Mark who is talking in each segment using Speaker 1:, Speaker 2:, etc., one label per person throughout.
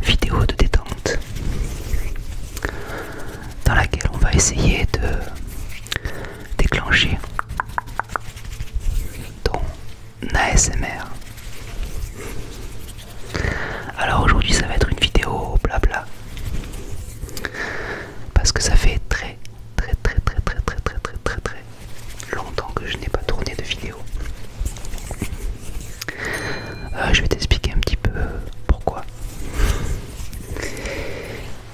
Speaker 1: vidéo de détente dans laquelle on va essayer de déclencher ton ASMR. Alors aujourd'hui ça va être une vidéo blabla parce que ça fait très longtemps que je n'ai pas tourné de vidéo. Je vais t'expliquer un petit peu pourquoi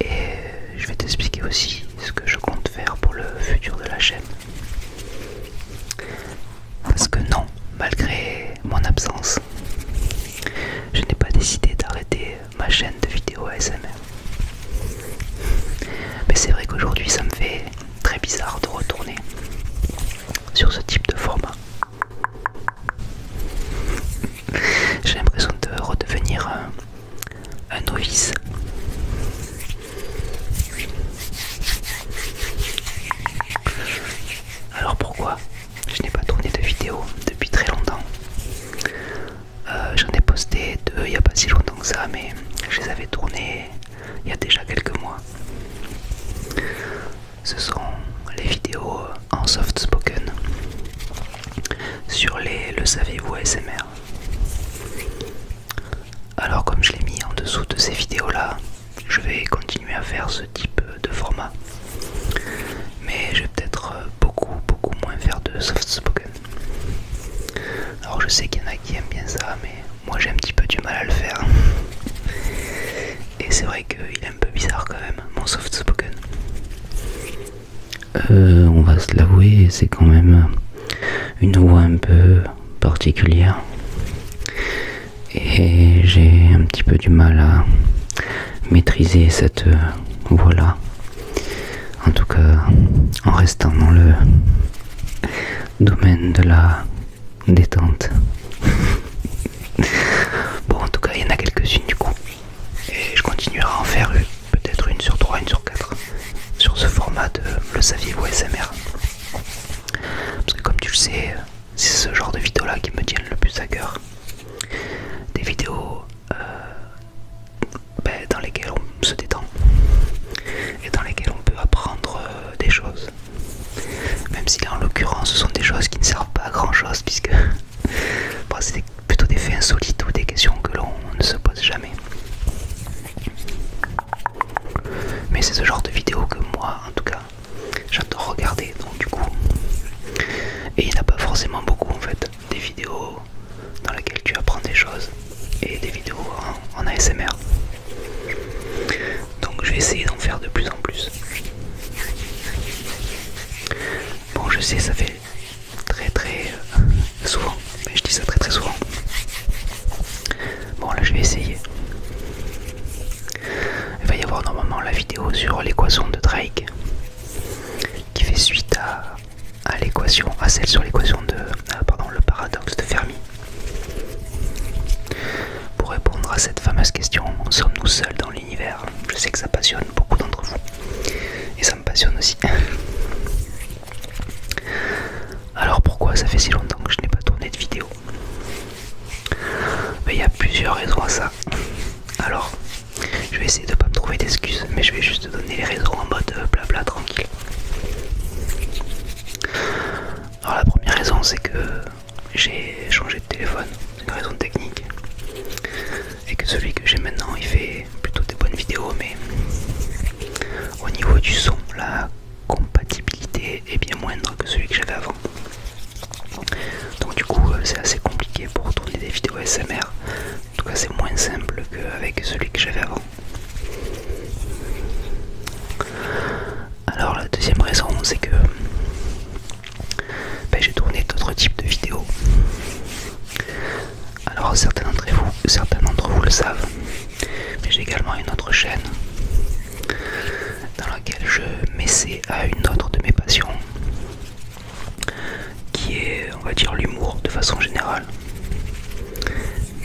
Speaker 1: et je vais t'expliquer aussi ce que je compte faire pour le futur de la chaîne, parce que non, malgré mon absence, je n'ai pas décidé d'arrêter ma chaîne de vidéos ASMR. Mais c'est vrai qu'aujourd'hui ça me fait très bizarre de retourner sur ce type de format. J'ai l'impression de redevenir un novice. Alors pourquoi je n'ai pas tourné de vidéo depuis très longtemps? J'en ai posté deux il n'y a pas si longtemps que ça, mais je les avais tournés il y a déjà quelques mois. Ce sont les vidéos en soft spoken sur le saviez-vous ASMR. Alors comme je l'ai mis en dessous de ces vidéos là, je vais continuer à faire ce type de format, mais je vais peut-être beaucoup moins faire de soft spoken. Alors je sais qu'il y en a qui aiment bien ça, mais moi j'ai un petit peu du mal à le faire, et c'est vrai qu'il est un peu bizarre quand même mon soft spoken. On va se l'avouer, c'est quand même une voix un peu particulière et j'ai un petit peu du mal à maîtriser cette voix-là, en tout cas en restant dans le domaine de la détente. Bon, en tout cas il y en a quelques-unes du coup, et je continuerai à en faire peut-être une sur 3, une sur 4 sur ce format de le saviez-vous ASMR, parce que comme tu le sais, c'est ce genre de vidéos là qui me tiennent le plus à cœur. Des vidéos dans lesquelles on se détend et dans lesquelles on peut apprendre des choses, même si là en l'occurrence ce sont des choses qui ne servent pas à grand chose, puisque bon, c'est plutôt des faits insolites ou des questions que l'on ne se pose jamais. Mais c'est ce genre de vidéo que moi en tout cas j'adore regarder, donc du coup, et il n'y en a pas forcément beaucoup en fait, des vidéos dans lesquelles tu apprends des choses et des vidéos en ASMR. Donc je vais essayer d'en faire de plus en plus. Bon, je sais, ça fait très souvent, mais je dis ça très souvent. Bon, là je vais essayer. Il va y avoir normalement la vidéo sur l'équation de Drake qui fait suite à l'équation, à celle sur l'équation de le paradoxe de Fermi. Pour répondre à cette fameuse question, sommes-nous seuls dans l'univers? Je sais que ça passionne beaucoup d'entre vous, et ça me passionne aussi. Alors pourquoi ça fait si longtemps que je n'ai pas tourné de vidéo? Il y a plusieurs raisons à ça. Alors, je vais essayer de ne pas me trouver d'excuses, mais je vais juste te donner les raisons en mode blabla tranquille. Alors la première raison, c'est que j'ai changé de téléphone, c'est une raison technique, et que celui que j'ai maintenant il fait plutôt des bonnes vidéos, mais au niveau du son, la compatibilité est bien moindre que celui que j'avais avant. Donc du coup c'est assez compliqué pour tourner des vidéos ASMR, en tout cas c'est moins simple qu'avec celui que j'avais avant. Alors la deuxième raison, c'est que j'ai tourné d'autres types de vidéos. Alors certains d'entre vous le savent, mais j'ai également une autre chaîne dans laquelle je m'essaie à une autre de mes passions, qui est, on va dire, l'humour de façon générale.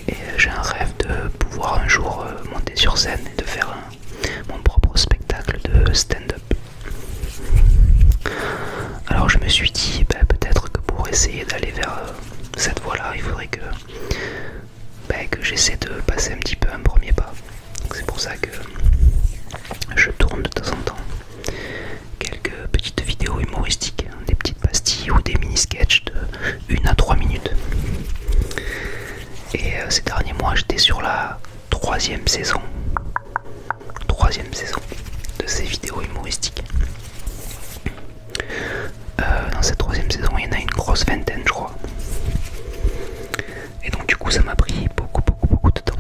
Speaker 1: Et j'ai un rêve de pouvoir un jour monter sur scène et de faire mon propre spectacle de stand-up. Alors je me suis dit, peut-être que pour essayer d'aller vers cette voie-là, il faudrait que j'essaie de passer un petit peu un premier pas. Donc c'est pour pour ça que je tourne de temps en temps quelques petites vidéos humoristiques, des petites pastilles ou des mini-sketchs de 1 à 3 minutes. Et ces derniers mois, j'étais sur la troisième saison de ces vidéos humoristiques. Dans cette troisième saison, il y en a une grosse vingtaine, je crois. Et donc du coup, ça m'a pris beaucoup de temps.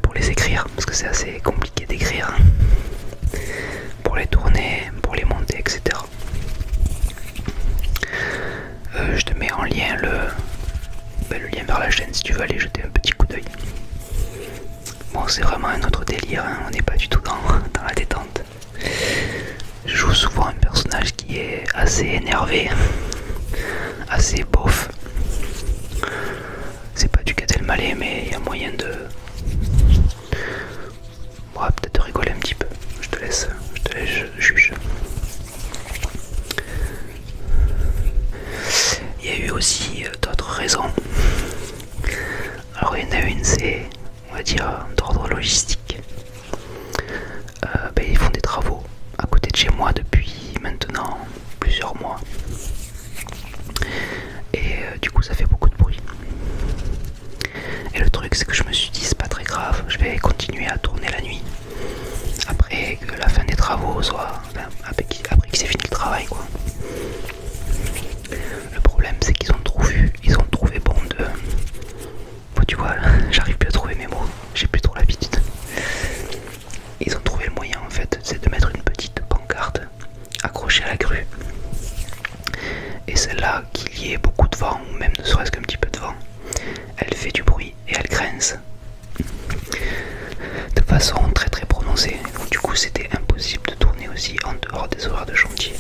Speaker 1: Pour les écrire, parce que c'est assez compliqué d'écrire. Pour les tourner, pour les monter, etc. Je te mets en lien le lien vers la chaîne si tu veux aller jeter un petit coup d'œil. Bon, c'est vraiment un autre délire, hein. On n'est pas du tout dans la détente. Je joue souvent un personnage qui est assez énervé, assez beauf. C'est pas du Gad Elmaleh, mais il y a moyen de... On va peut-être rigoler un petit peu. Je te laisse juge. Il y a eu aussi d'autres raisons. Alors il y en a une, c'est, on va dire, d'ordre logistique. Ils font des travaux à côté de chez moi depuis maintenant plusieurs mois. Et du coup ça fait beaucoup de bruit. Et le truc c'est que je me suis dit c'est pas très grave, je vais continuer à tourner la nuit. Après que la fin des travaux soit... Enfin, après qu'il s'est fini le travail quoi. Le problème c'est qu'ils ont trouvé bon de... Bon, tu vois, j'arrive plus à trouver mes mots, j'ai plus trop l'habitude. Ils ont trouvé le moyen en fait, c'est de mettre une petite pancarte accrochée à la grue. Et celle-là, qu'il y ait beaucoup de vent, ou même ne serait-ce qu'un petit peu de vent, elle fait du bruit et elle grince de façon très prononcée. Donc du coup c'était impossible de tourner aussi en dehors des horaires de chantier.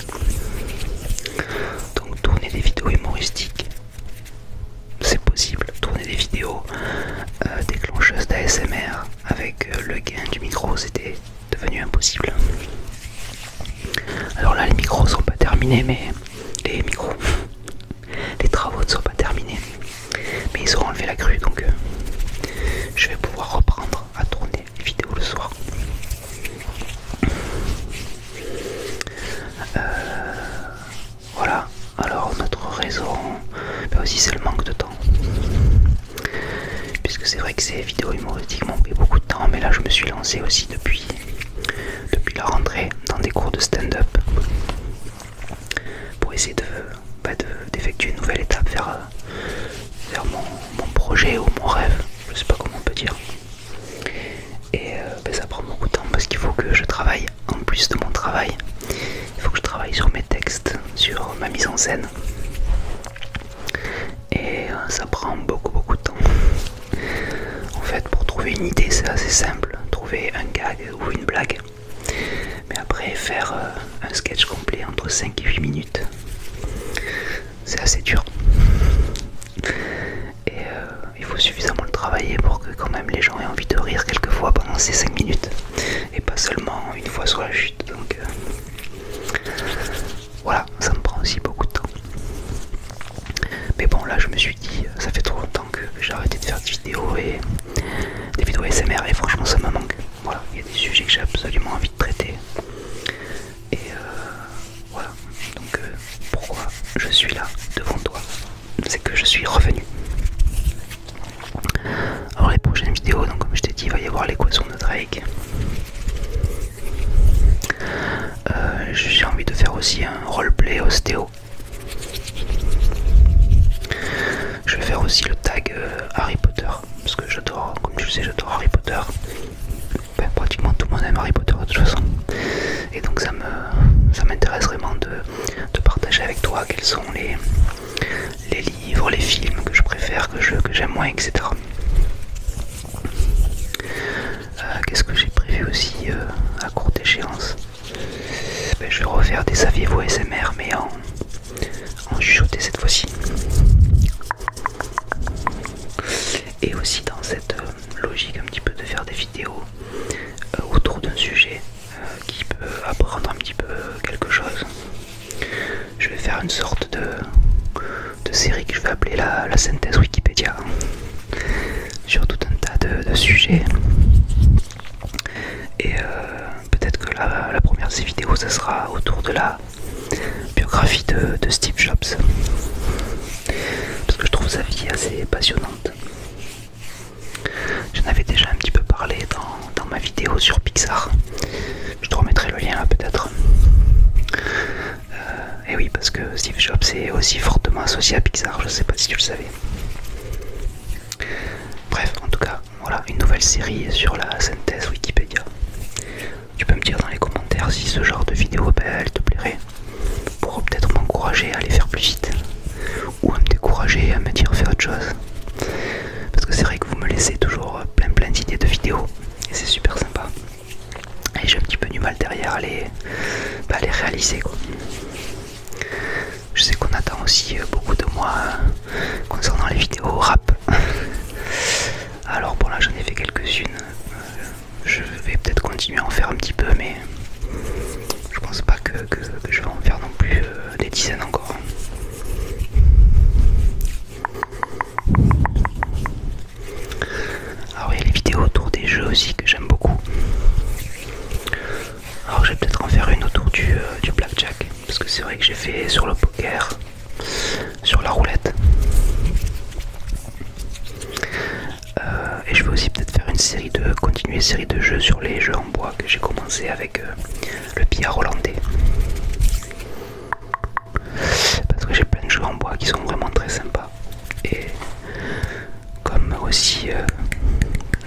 Speaker 1: Donc tourner des vidéos humoristiques, c'est possible. Tourner des vidéos déclencheuses d'ASMR avec le gain du micro, c'était devenu impossible. Alors là les micros sont pas terminés, mais les travaux ne sont pas terminés, mais ils ont enlevé la grue, donc je vais pouvoir reprendre à tourner les vidéos le soir. Voilà, alors notre raison, aussi c'est le manque de temps. Puisque c'est vrai que ces vidéos humoristiques m'ont pris beaucoup de temps, mais là je me suis lancé aussi depuis la rentrée dans des cours de stand-up pour essayer d'effectuer une nouvelle étape vers mon projet ou mon rêve, je sais pas comment on peut dire. Et ça prend beaucoup de temps parce qu'il faut que je travaille en plus de mon travail. Il faut que je travaille sur mes textes, sur ma mise en scène. Et ça prend beaucoup de temps. En fait, pour trouver une idée, c'est assez simple. Trouver un gag ou une blague. Mais après, faire un sketch complet entre 5 et 8 minutes, c'est assez dur. Et il faut suffisamment le travailler pour que quand même les gens aient envie de rire quelquefois pendant ces 5 minutes. Et pas seulement une fois sur la chute. Donc voilà, ça me prend aussi beaucoup de temps. Mais bon, là je me suis dit, ça fait trop longtemps que j'ai arrêté de faire des vidéos ASMR et franchement ça me manque. Voilà, il y a des sujets que j'ai absolument envie de traiter. Et voilà, donc pourquoi je suis là devant toi, c'est que je suis revenu. Alors les prochaines vidéos, donc comme je t'ai dit, il va y avoir l'équation de Drake. J'ai envie de faire aussi un roleplay ostéo. Je vais faire aussi le tag Harry Potter, parce que j'adore, comme tu le sais, j'adore Harry Potter. Ben, pratiquement tout le monde aime Harry Potter de toute façon. Et donc ça m'intéresse vraiment de partager avec toi quels sont les livres, les films que je préfère, que j'aime moins, etc. Qu'est-ce que j'ai prévu aussi à courte échéance? Ben, je vais refaire des saviez-vous ASMR, mais en chuchoté cette fois-ci. Et aussi dans cette logique un petit peu de faire des vidéos autour d'un sujet qui peut apprendre un petit peu quelque chose. Je vais faire une sorte de série que je vais appeler la synthèse Wikipédia sur tout un tas de sujets sujet. Et peut-être que la première de ces vidéos, ça sera autour de la biographie de Steve Jobs. Parce que je trouve sa vie assez passionnante. J'en avais déjà un petit peu parlé dans ma vidéo sur Pixar. Je te remettrai le lien là peut-être. Et oui, parce que Steve Jobs est aussi fortement associé à Pixar, je sais pas si tu le savais. Bref, en tout cas, voilà, une nouvelle série sur la synthèse Wikipédia. Tu peux me dire dans les commentaires si ce genre de vidéo, elle te plairait, pour peut-être m'encourager à aller faire plus vite, ou à me décourager, à me dire fais autre chose. Parce que c'est vrai que vous me laissez toujours plein d'idées de vidéos, et c'est super sympa. Et j'ai un petit peu du mal derrière à les réaliser, quoi. Je sais qu'on attend aussi beaucoup de moi concernant les vidéos rap. Alors bon, là j'en ai fait quelques-unes. Je vais peut-être continuer à en faire un petit peu, mais je pense pas que je vais en faire non plus des dizaines encore. Alors il y a les vidéos autour des jeux aussi que j'aime beaucoup. Alors je vais peut-être en faire une autour du blackjack, parce que c'est vrai que j'ai fait sur le poker, sur la roulette. Et je vais aussi peut-être faire continuer une série de jeux sur les jeux en bois que j'ai commencé avec le billard hollandais. Parce que j'ai plein de jeux en bois qui sont vraiment très sympas. Et comme aussi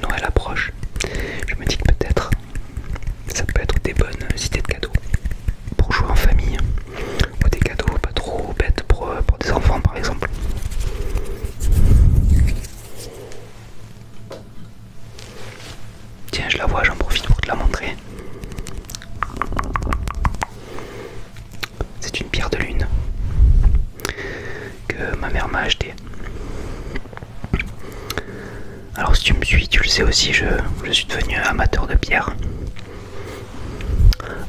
Speaker 1: Noël approche, je me dis que peut-être ça peut être des bonnes idées de cadeaux pour jouer en famille, ou des cadeaux pas trop bêtes pour des enfants par exemple. Tiens, je la vois, j'en profite pour te la montrer. C'est une pierre de lune que ma mère m'a achetée. Alors si tu me suis, tu le sais aussi, je suis devenu amateur de pierre.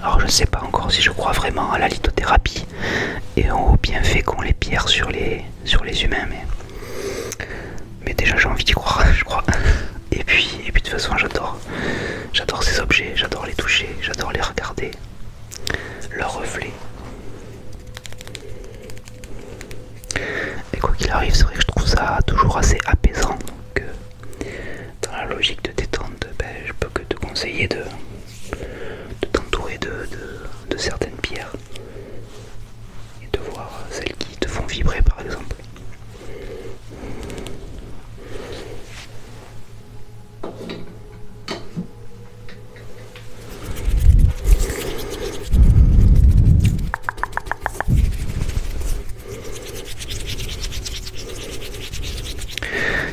Speaker 1: Alors je ne sais pas encore si je crois vraiment à la lithothérapie et aux bienfaits qu'ont les pierres sur les humains, mais déjà j'ai envie d'y croire, je crois. Et puis de toute façon j'adore ces objets, j'adore les toucher, j'adore les regarder, leurs reflets. Et quoi qu'il arrive, c'est vrai que je trouve ça toujours assez apaisant. Donc dans la logique de détente, je peux que te conseiller de t'entourer de certaines pierres et de voir celles qui te font vibrer par exemple.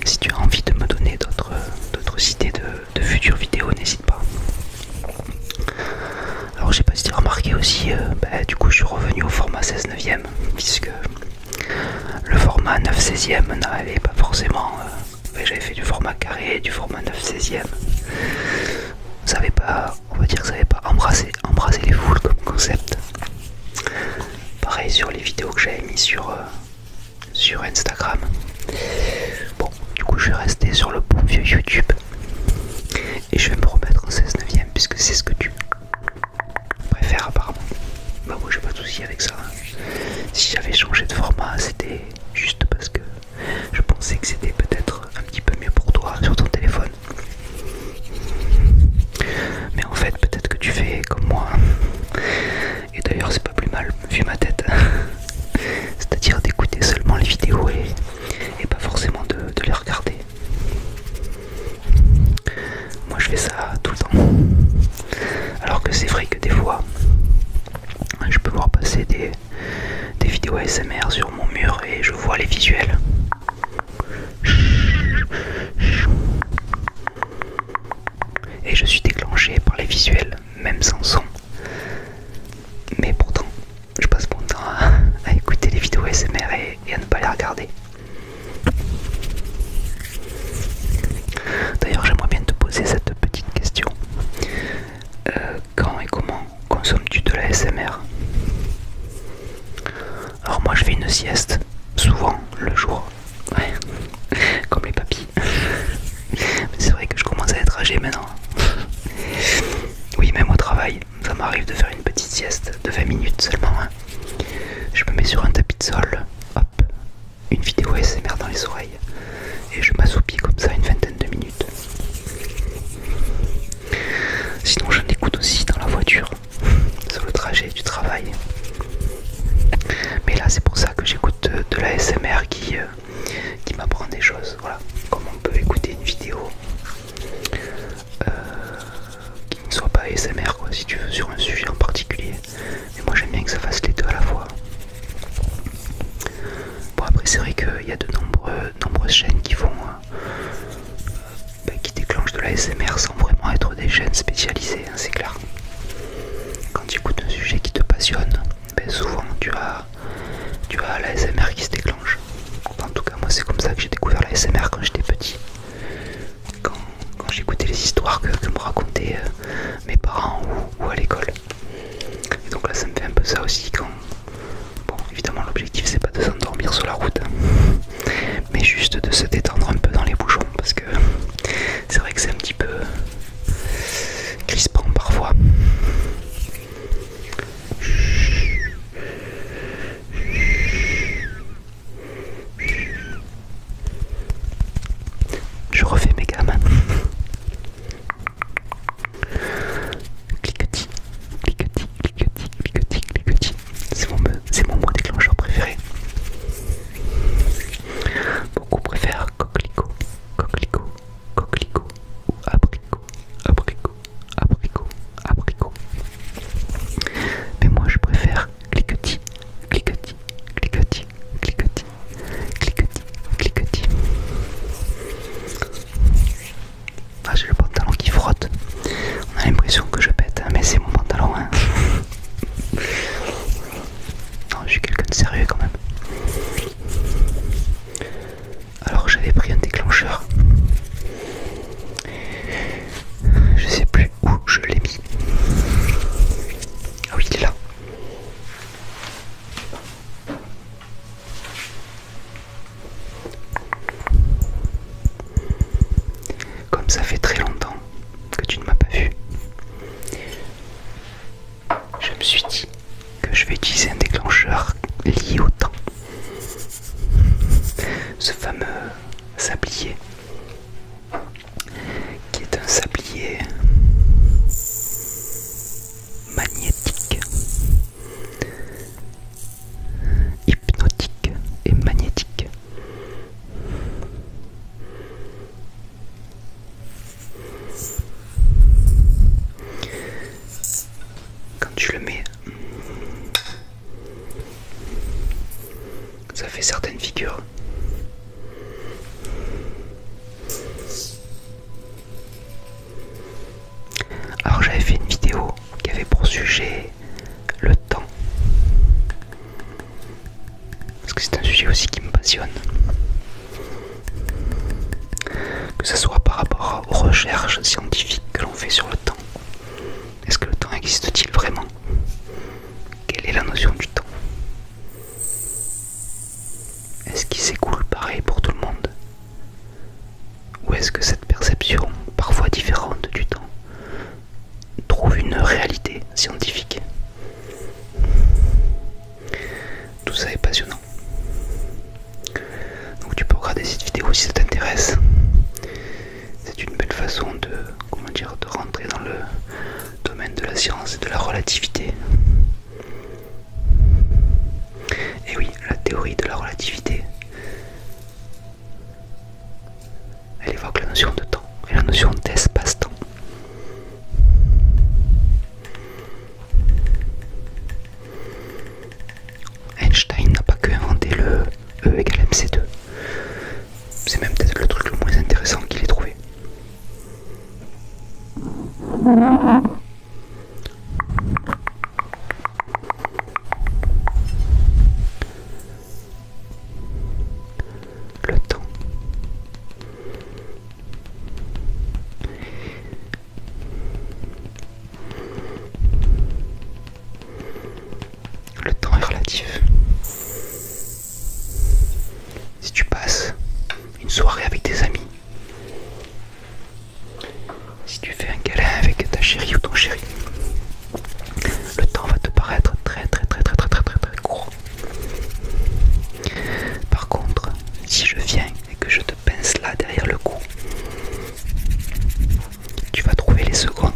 Speaker 1: Si tu as envie de me donner d'autres idées de futures vidéos, n'hésite pas. Alors je sais pas si tu as remarqué aussi, du coup je suis revenu au format 16/9, puisque le format 9/16 n'avait pas forcément... j'avais fait du format carré, du format 9/16. Ça avait pas, on va dire que ça n'avait pas embrassé les foules comme concept. Pareil sur les vidéos que j'avais mis sur Instagram. Bon, du coup je vais rester sur le bon vieux YouTube et je vais me remettre en 16/9 puisque c'est ce que tu préfères apparemment. Bah moi j'ai pas de souci avec ça. Si j'avais changé de format, c'était juste parce que je pensais que c'était peut-être un petit peu mieux pour toi sur ton téléphone. Mais en fait peut-être que tu fais comme moi. Et d'ailleurs c'est pas plus mal vu ma tête. C'est-à-dire d'écouter seulement les vidéos et pas forcément de les regarder. Moi je fais ça tout le temps. Alors que c'est vrai que des fois je peux voir passer des vidéos ASMR sur mon mur et je vois les visuels. Et je suis déclenché par les visuels, même sans son. Mais pourtant, je passe mon temps à écouter les vidéos ASMR et à ne pas les regarder. D'ailleurs, j'aimerais bien te poser cette petite question. Quand et comment consommes-tu de la ASMR? Alors moi, je fais une sieste, souvent le jour. trajet maintenant. Oui, même au travail, ça m'arrive de faire une petite sieste de 20 minutes seulement. Hein. Je me mets sur un tapis de sol, hop, une vidéo ASMR dans les oreilles et je m'assoupis comme ça une vingtaine de minutes. Sinon j'en écoute aussi dans la voiture, sur le trajet du travail. Mais là c'est pour ça que j'écoute de la ASMR qui m'apprend des choses. Voilà, comme on peut écouter une vidéo qui ne soit pas ASMR quoi, si tu veux, sur un sujet en particulier. Mais moi j'aime bien que ça fasse les deux à la fois. Bon après c'est vrai qu'il y a de nombreuses chaînes qui font qui déclenchent de la ASMR sans vraiment être des chaînes spécialisées, hein, c'est clair. Quand tu écoutes un sujet qui te passionne, souvent tu as la ASMR qui se déclenche. En tout cas moi c'est comme ça que j'ai découvert la ASMR quand j'étais petit. Quand j'écoutais les histoires que me racontaient mes parents ou à l'école. Et donc là ça me fait un peu ça aussi quand... Bon évidemment l'objectif c'est pas de s'endormir sur la route, hein, mais juste de se détendre un peu dans les bouchons parce que c'est vrai que c'est un petit peu crispant parfois. Je refais mes gamins. Cliquetis, cliquetis, cliquetis, cliquetis, cliquetis. C'est mon mot déclencheur préféré. Beaucoup préfèrent coquelicot, coquelicot, coquelicot ou abricot, abricot, abricot, abricot. Mais moi je préfère cliquetis, cliquetis, cliquetis, cliquetis, cliquetis, cliquetis. Ah, j'ai le pantalon qui frotte. On a l'impression que je pète, hein, mais c'est mon pantalon. Hein. Non, je suis quelqu'un de sérieux quand même. Alors j'avais pris un déclencheur. Je sais plus où je l'ai mis. Ah oui, il est là. Comme ça fait très longtemps que tu ne m'as pas vu, je me suis dit que je vais utiliser un déclencheur lié au temps. Ce fameux sablier, qui est un sablier magnétique, hypnotique et magnétique. Quand tu le mets, ça fait certaines figures. Alors j'avais fait une vidéo qui avait pour sujet le temps, parce que c'est un sujet aussi qui me passionne, que ce soit par rapport aux recherches scientifiques que l'on fait sur le temps. Est-ce que le temps existe-t-il vraiment? Quelle est la notion du temps? Est-ce qu'il s'écoule pareil pour tout le monde? Ou est-ce que cette perception, parfois différente du temps, trouve une réalité scientifique? Tout ça est passionnant. Donc tu peux regarder cette vidéo si ça t'intéresse. C'est une belle façon de rentrer dans le domaine de la science et de la relativité. Et oui, la théorie de la relativité, elle évoque la notion de temps et la notion d'espace-temps. Einstein n'a pas que inventé le E égale MC2. C'est même peut-être le truc le moins intéressant qu'il ait trouvé. Le temps. Le temps est relatif. Si tu passes une soirée avec tes amis si tu fais un câlin avec ta chérie ou ton chéri, le temps va te paraître très court. Par contre, si je viens et que je te pince là derrière le cou, tu vas trouver les secondes